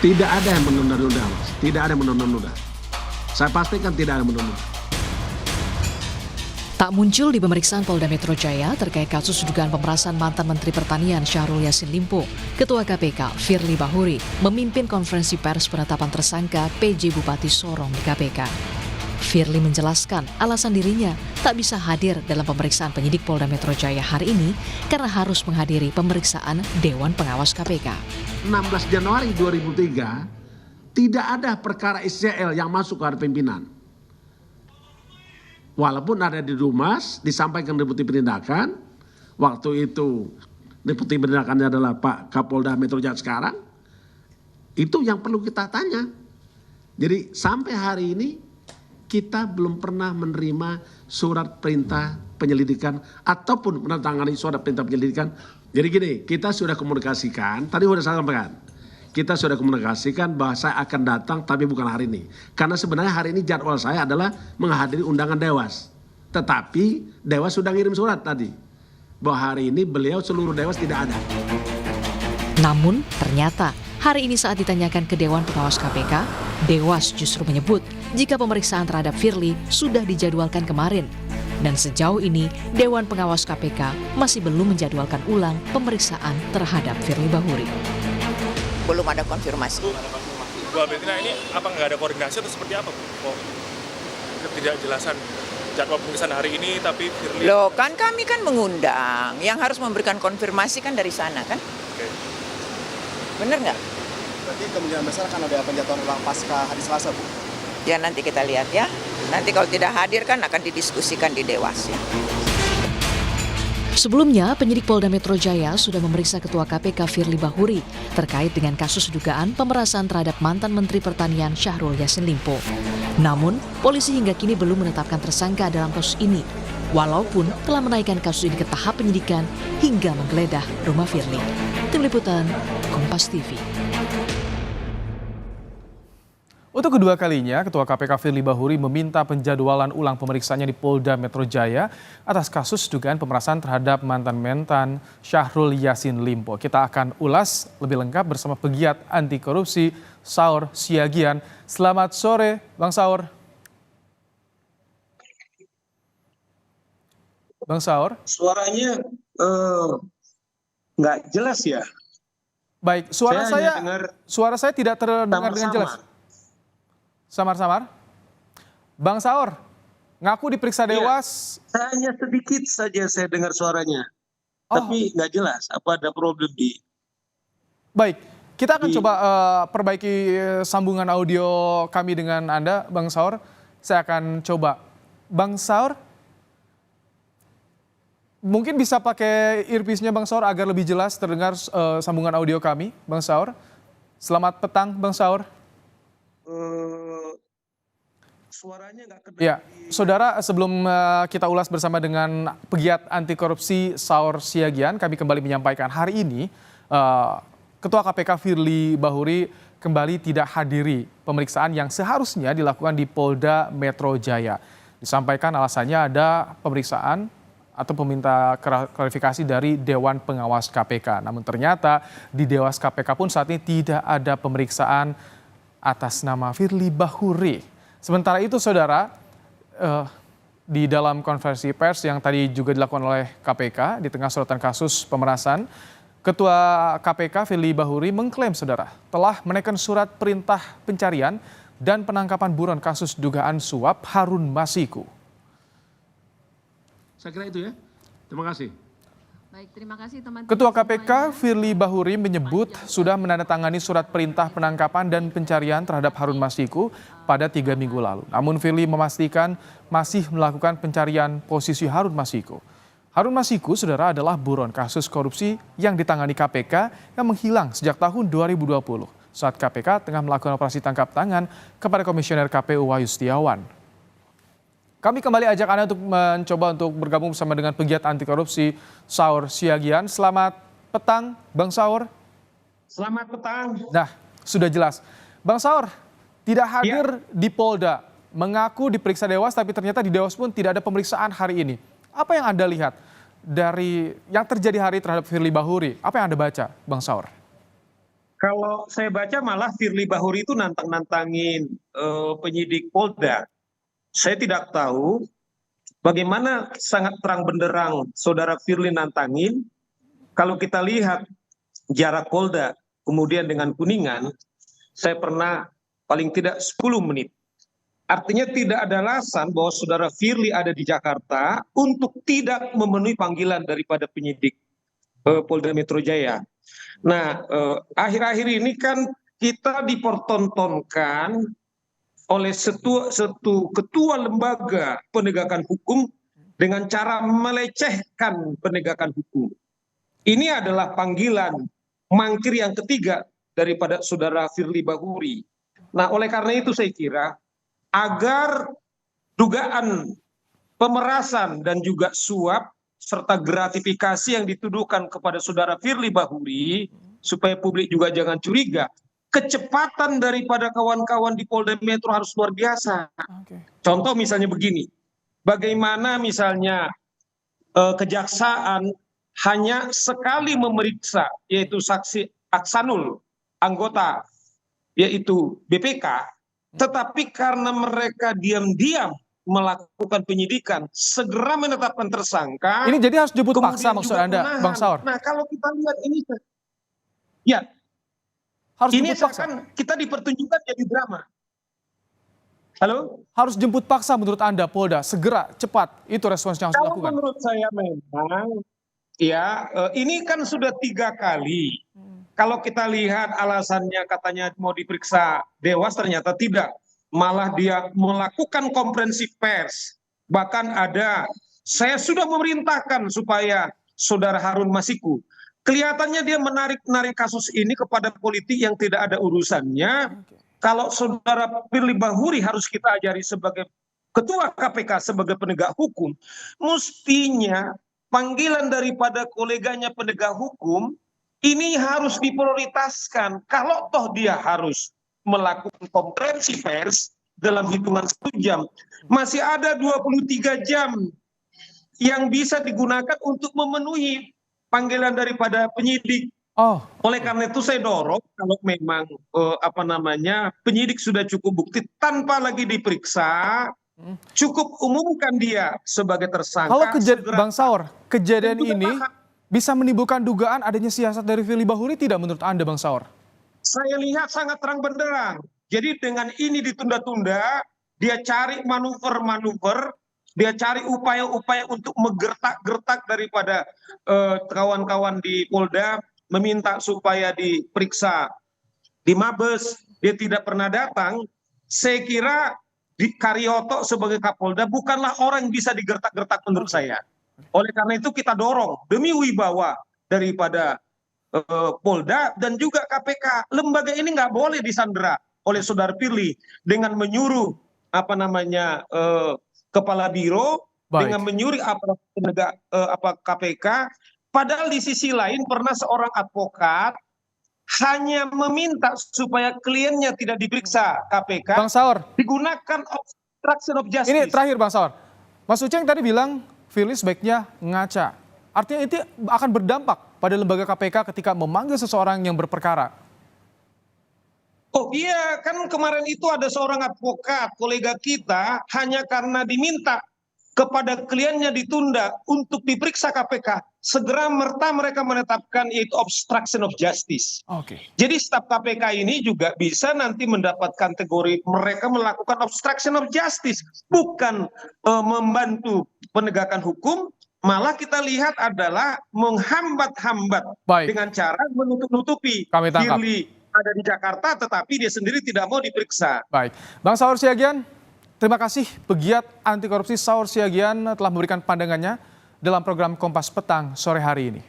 Tidak ada yang menunda-nunda, Mas. Tidak ada yang menunda-nunda. Saya pastikan tidak ada yang menunda-nunda. Tak muncul di pemeriksaan Polda Metro Jaya terkait kasus dugaan pemerasan mantan Menteri Pertanian Syahrul Yassin Limpo. Ketua KPK Firly Bahuri memimpin konferensi pers penetapan tersangka PJ Bupati Sorong di KPK. Firly menjelaskan alasan dirinya tak bisa hadir dalam pemeriksaan penyidik Polda Metro Jaya hari ini karena harus menghadiri pemeriksaan Dewan Pengawas KPK. 16 Januari 2003 tidak ada perkara SCL yang masuk ke pimpinan. Walaupun ada di Dumas, disampaikan Deputi Penindakan, waktu itu Deputi Penindakannya adalah Pak Kapolda Metro Jaya sekarang, itu yang perlu kita tanya. Jadi sampai hari ini kita belum pernah menerima surat perintah penyelidikan ataupun menandatangani surat perintah penyelidikan. Jadi gini, kita sudah komunikasikan, tadi sudah saya sampaikan. Kita sudah komunikasikan bahwa saya akan datang tapi bukan hari ini. Karena sebenarnya hari ini jadwal saya adalah menghadiri undangan Dewas. Tetapi Dewas sudah ngirim surat tadi. Bahwa hari ini beliau seluruh Dewas tidak ada. Namun ternyata hari ini saat ditanyakan ke Dewan Pengawas KPK, Dewas justru menyebut jika pemeriksaan terhadap Firly sudah dijadwalkan kemarin. Dan sejauh ini Dewan Pengawas KPK masih belum menjadwalkan ulang pemeriksaan terhadap Firly Bahuri. Belum ada konfirmasi. Bu Abetina, ini apa nggak ada koordinasi atau seperti apa, Bu? Kok ketidakjelasan jadwal pemeriksaan hari ini tapi Firly... Loh kan kami kan mengundang, yang harus memberikan konfirmasi kan dari sana kan? Oke. Bener nggak? Berarti kemungkinan besar akan ada penjatuhan ulang pasca hari Selasa, Bu? Ya nanti kita lihat ya. Nanti kalau tidak hadir kan akan didiskusikan di Dewas ya. Sebelumnya, penyidik Polda Metro Jaya sudah memeriksa Ketua KPK Firly Bahuri terkait dengan kasus dugaan pemerasan terhadap mantan Menteri Pertanian Syahrul Yassin Limpo. Namun, polisi hingga kini belum menetapkan tersangka dalam kasus ini, walaupun telah menaikkan kasus ini ke tahap penyidikan hingga menggeledah rumah Firly. Tim Liputan, Kompas TV. Untuk kedua kalinya, Ketua KPK Firly Bahuri meminta penjadwalan ulang pemeriksaannya di Polda Metro Jaya atas kasus dugaan pemerasan terhadap mantan Syahrul Yassin Limpo. Kita akan ulas lebih lengkap bersama pegiat anti korupsi Saur Siagian. Selamat sore, Bang Saur. Bang Saur. Suaranya nggak jelas ya. Baik, suara saya tidak terdengar dengan jelas. Samar-samar. Bang Saur, ngaku diperiksa Dewas. Ya, hanya sedikit saja saya dengar suaranya. Tapi nggak jelas apa ada problem di... Baik, kita akan coba perbaiki sambungan audio kami dengan Anda, Bang Saur. Saya akan coba. Bang Saur, mungkin bisa pakai earpiece-nya Bang Saur agar lebih jelas terdengar sambungan audio kami, Bang Saur. Selamat petang, Bang Saur. Suaranya nggak kedengar. Ya, Saudara, sebelum kita ulas bersama dengan pegiat anti korupsi Saur Siagian, kami kembali menyampaikan hari ini Ketua KPK Firly Bahuri kembali tidak hadiri pemeriksaan yang seharusnya dilakukan di Polda Metro Jaya. Disampaikan alasannya ada pemeriksaan atau meminta klarifikasi dari Dewan Pengawas KPK. Namun ternyata di Dewas KPK pun saat ini tidak ada pemeriksaan atas nama Firly Bahuri. Sementara itu, Saudara, di dalam konferensi pers yang tadi juga dilakukan oleh KPK di tengah sorotan kasus pemerasan, Ketua KPK Firly Bahuri mengklaim, Saudara, telah menaikkan surat perintah pencarian dan penangkapan buron kasus dugaan suap Harun Masiku. Saya kira itu ya. Terima kasih. Baik, terima kasih teman-teman. Ketua KPK Firly Bahuri menyebut sudah menandatangani surat perintah penangkapan dan pencarian terhadap Harun Masiku pada 3 minggu lalu. Namun Firly memastikan masih melakukan pencarian posisi Harun Masiku. Harun Masiku, Saudara, adalah buron kasus korupsi yang ditangani KPK yang menghilang sejak tahun 2020 saat KPK tengah melakukan operasi tangkap tangan kepada Komisioner KPU Wahyu Setiawan. Kami kembali ajak Anda untuk mencoba untuk bergabung bersama dengan pegiat anti korupsi Saur Siagian. Selamat petang, Bang Saur. Selamat petang. Nah, sudah jelas. Bang Saur tidak hadir di Polda, mengaku diperiksa Dewas, tapi ternyata di Dewas pun tidak ada pemeriksaan hari ini. Apa yang Anda lihat dari yang terjadi hari terhadap Firly Bahuri? Apa yang Anda baca, Bang Saur? Kalau saya baca malah Firly Bahuri itu nantang-nantangin penyidik Polda. Saya tidak tahu bagaimana sangat terang benderang saudara Firly nantangin. Kalau kita lihat jarak Polda kemudian dengan Kuningan, saya pernah paling tidak 10 menit. Artinya tidak ada alasan bahwa saudara Firly ada di Jakarta untuk tidak memenuhi panggilan daripada penyidik Polda Metro Jaya. Nah, akhir-akhir ini kan kita dipertontonkan oleh satu ketua lembaga penegakan hukum dengan cara melecehkan penegakan hukum. Ini adalah panggilan mangkir yang ketiga daripada saudara Firly Bahuri. Nah, oleh karena itu saya kira agar dugaan pemerasan dan juga suap serta gratifikasi yang dituduhkan kepada saudara Firly Bahuri, supaya publik juga jangan curiga, kecepatan daripada kawan-kawan di Polda Metro harus luar biasa. Contoh misalnya begini, bagaimana misalnya kejaksaan hanya sekali memeriksa, yaitu saksi Aksanul, anggota yaitu BPK, tetapi karena mereka diam-diam melakukan penyidikan, segera menetapkan tersangka. Ini jadi harus jemput paksa maksud Anda, Bang Saur? Nah, kalau kita lihat ini, ya, harus ini jemput paksa. seakan kita dipertunjukkan jadi drama. Halo? Harus jemput paksa menurut Anda, Polda, segera, cepat, itu respons yang harus Kalau dilakukan. menurut saya memang, ya, ini kan sudah 3 kali. Kalau kita lihat alasannya katanya mau diperiksa Dewas, ternyata tidak. Malah dia melakukan konferensi pers. Bahkan ada, saya sudah memerintahkan supaya saudara Harun Masiku, kelihatannya dia menarik kasus ini kepada politik yang tidak ada urusannya. Kalau saudara Firly Bahuri harus kita ajari sebagai ketua KPK, sebagai penegak hukum, mestinya panggilan daripada koleganya penegak hukum ini harus diprioritaskan. Kalau toh dia harus melakukan konferensi pers dalam hitungan 1 jam, masih ada 23 jam yang bisa digunakan untuk memenuhi panggilan daripada penyidik. Oleh karena itu saya dorong kalau memang penyidik sudah cukup bukti tanpa lagi diperiksa, cukup umumkan dia sebagai tersangka. Kalau Bang Saur, kejadian ini bisa menimbulkan dugaan adanya siasat dari Firly Bahuri tidak menurut Anda, Bang Saur? Saya lihat sangat terang benderang. Jadi dengan ini ditunda-tunda, dia cari manuver-manuver, dia cari upaya-upaya untuk menggertak-gertak daripada kawan-kawan di Polda, meminta supaya diperiksa di Mabes, dia tidak pernah datang. Saya kira Karyoto sebagai Kapolda bukanlah orang yang bisa digertak-gertak menurut saya. Oleh karena itu kita dorong demi wibawa daripada Polda dan juga KPK, lembaga ini nggak boleh disandera oleh saudara Firly dengan menyuruh kepala biro, dengan menyuruh penegak KPK. Padahal di sisi lain pernah seorang advokat hanya meminta supaya kliennya tidak diperiksa KPK. Bang Saur, digunakan obstruction of justice. Ini terakhir Bang Saur. Mas Uceng tadi bilang Firly sebaiknya ngaca. Artinya itu akan berdampak pada lembaga KPK ketika memanggil seseorang yang berperkara. Oh iya, kan kemarin itu ada seorang advokat, kolega kita, hanya karena diminta kepada kliennya ditunda untuk diperiksa KPK, segera mereka menetapkan yaitu obstruction of justice. Jadi staf KPK ini juga bisa nanti mendapat kategori mereka melakukan obstruction of justice, bukan membantu penegakan hukum, malah kita lihat adalah menghambat-hambat dengan cara menutup-nutupi. Firly ada di Jakarta tetapi dia sendiri tidak mau diperiksa. Baik, Bang Saur Siagian, terima kasih. Pegiat anti korupsi Saur Siagian telah memberikan pandangannya dalam program Kompas Petang sore hari ini.